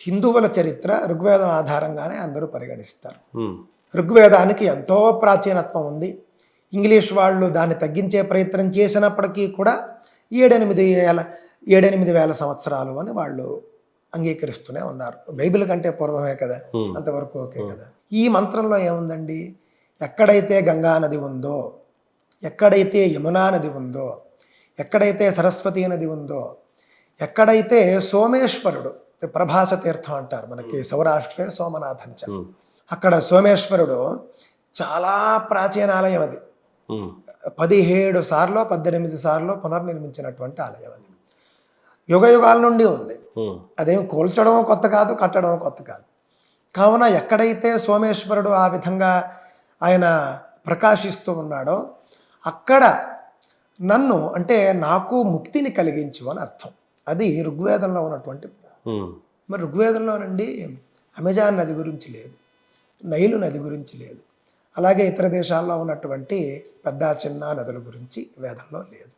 హిందువుల చరిత్ర ఋగ్వేదం ఆధారంగానే అందరూ పరిగణిస్తారు. ఉమ్, ఋగ్వేదానికి ఎంతో ప్రాచీనత్వం ఉంది. ఇంగ్లీష్ వాళ్ళు దాన్ని తగ్గించే ప్రయత్నం చేసినప్పటికీ కూడా 7-8 వేల సంవత్సరాలు అని వాళ్ళు అంగీకరిస్తూనే ఉన్నారు. బైబిల్ కంటే పూర్వమే కదా, అంతవరకు ఓకే కదా. ఈ మంత్రంలో ఏముందండి? ఎక్కడైతే గంగా నది ఉందో, ఎక్కడైతే యమునా నది ఉందో, ఎక్కడైతే సరస్వతీ నది ఉందో, ఎక్కడైతే సోమేశ్వరుడు, ప్రభాస తీర్థం అంటారు మనకి సౌరాష్ట్రే సోమనాథంచ, అక్కడ సోమేశ్వరుడు చాలా ప్రాచీన ఆలయం అది. 17 సార్లు 18 సార్లు పునర్నిర్మించినటువంటి ఆలయం అది. యుగ యుగాల నుండి ఉంది. అదేం కూల్చడం కొత్త కాదు, కట్టడం కొత్త కాదు. కావున ఎక్కడైతే సోమేశ్వరుడు ఆ విధంగా ఆయన ప్రకాశిస్తూ ఉన్నాడో అక్కడ నన్ను అంటే నాకు ముక్తిని కలిగించు అని అర్థం. అది ఋగ్వేదంలో ఉన్నటువంటి. మరి ఋగ్వేదంలోనండి అమెజాన్ నది గురించి లేదు, నైలు నది గురించి లేదు, అలాగే ఇతర దేశాల్లో ఉన్నటువంటి పెద్ద చిన్న నదుల గురించి వేదంలో లేదు.